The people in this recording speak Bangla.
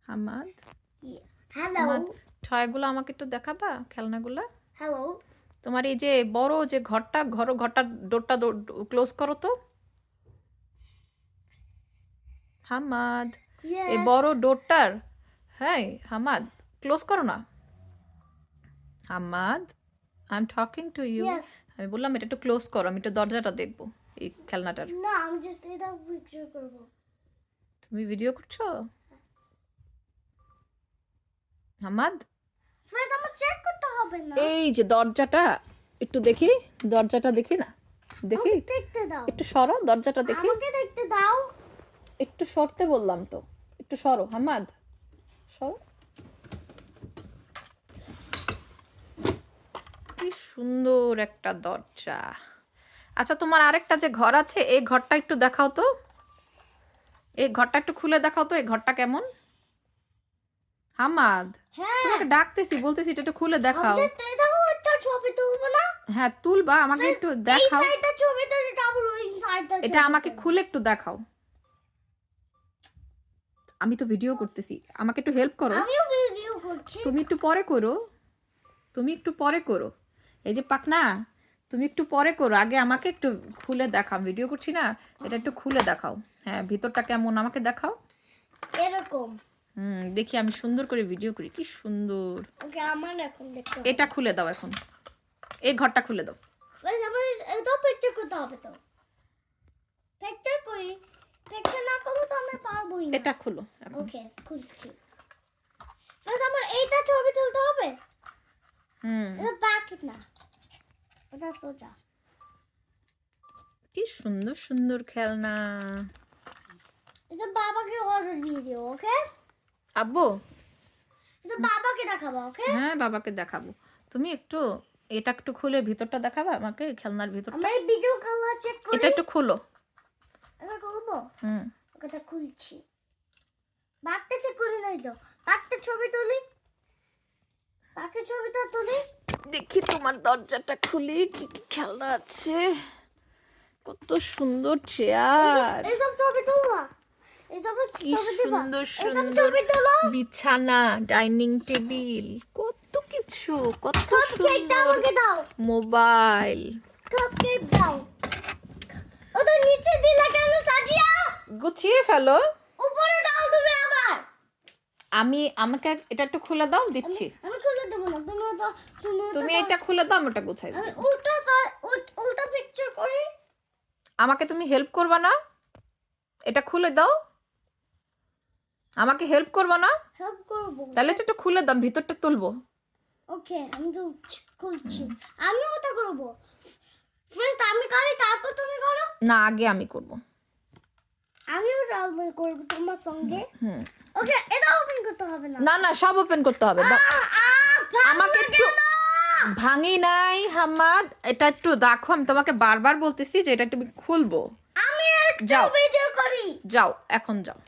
হামাদ হ্যালো তোমার টয়গুলো আমাকে একটু দেখাবা, খেলনাগুলো। হ্যালো তোমার এই যে বড় যে ঘরটা ডোরটা ক্লোজ করো তো হামাদ। এই বড় ডোরটার, হ্যাঁ হামাদ, ক্লোজ করো না Hamad. I am talking to you. Yes. আমি বললাম এটা একটু ক্লোজ করো, আমি একটু দরজাটা দেখবো এই খেলনাটার। না আমি জাস্ট এটা পিকচার করব। তুমি ভিডিও করছো হামাদ? ফার্স্ট আমার চেক করতে হবে না। এই যে দরজাটা একটু দেখি, দরজাটা দেখি না, দেখি আমাকে দেখতে দাও। একটু সরো দরজাটা দেখি। আমাকে দেখতে দাও। একটু সরতে বললাম তো, একটু সরো হামাদ, সরো। কি সুন্দর একটা দরজা। আচ্ছা তোমার আরেকটা যে ঘর আছে এই ঘরটা একটু দেখাও তো, এই ঘরটা একটু খুলে দেখাও তো, এই ঘরটা কেমন হামাদ? হ্যাঁ তোমাকে ডাকতেছি, বলতেছি এটা একটু খুলে দেখাও। জাস্ট এটা একটা ছবি তুলবো না। হ্যাঁ তুলবা, আমাকে একটু এই দেখাও। সাইডটা ছবি তুলে তারপর ওই সাইডটা এটা আমাকে খুলে একটু দেখাও। আমি তো ভিডিও করতেছি, আমাকে একটু হেল্প করো। আমিও ভিডিও করছি। তুমি একটু পরে করো, তুমি একটু পরে করো। এই যে পাকনা, তুমি একটু পরে করো, আগে আমাকে একটু খুলে দেখাও। ভিডিও করছি না, এটা একটু খুলে দেখাও। হ্যাঁ ভিতরটা কেমন আমাকে দেখাও। এরকম দেখি আমি সুন্দর করে ভিডিও করি, কি সুন্দর। ওকে আমার এখন দেখতে হবে। এটা খুলে দাও এখন, এই ঘরটা খুলে দাও। ফার্স্ট আমার এটা পিকচার করতে হবে তো। পিকচার করি, পিকচার না করলে তো আমি পারবোই না। এটা খুলো এখন। ওকে খুলছি। ফার্স্ট আমার এইটা ছবি তুলতে হবে। এটা ব্যাক না, এটা সোজা। কি সুন্দর সুন্দর খেলনা। এটা বাবাকে অর্ডার দিয়ে দিও, ওকে? আব্বু, এটা বাবাকে দেখাবো, ওকে? হ্যাঁ বাবাকে দেখাবো। তুমি একটু এটা একটু খুলে ভিতরটা দেখাবা আমাকে, খেলনার ভিতরটা। আমরা এই ভিডিও কালার চেক করি। এটা একটু খুলো। এটা খুলবো। হুম ওটা খুলছি। ব্যাগটা চেক করে নাই তো। ব্যাগটা ছবি তুলি। ব্যাগের ছবিটা তুলি। দেখি তোমার দরজাটা খুলি, কি কি খেলনা আছে। কত সুন্দর চেয়ার, এইসব ছবি তুলবা। এইসব কি ছবি দিবা। সুন্দর এইসব সুন্দর ছবি তুলো। বিছানা, ডাইনিং টেবিল, কত কিছু, কত কাপকেকটা সুন্দর আমাকে দাও। মোবাইল। কাপকেক দাও। ওটা নিচে দিলা কেন সাজিয়া? গুছিয়ে ফেলো। উপরে দাও তুমি আবার। আমাকে এটা একটু খুলে দাও, দিচ্ছি। আমি খুলে দেবো না। তুমি এটা খুলে দাও, আমি ওটা গুছাই আমি দেবো। উল্টা পিকচার করি। আমাকে তুমি হেল্প করবা না? এটা খুলে দাও, আমাকে হেল্প করবা না? হেল্প করবো। তাহলে এটা একটু খুলে দাও, ভিতরটা তুলবো। ওকে আমি তো খুলছি। আমি ওটা করবো। ফার্স্ট আমি করি তারপর তুমি করো। না আগে আমি করব। আমিও ট্রাভেল করবো তোমার সঙ্গে। ওকে এটা ওপেন করতে হবে না। না না সব ওপেন করতে হবে। আমাকে একটু ভাঙি নাই হামাদ, এটা একটু দেখো, আমি তোমাকে বারবার বলতেছি যে এটা একটু খুলবো। আমি একটু যাও। ভিডিও করি। যাও এখন যাও।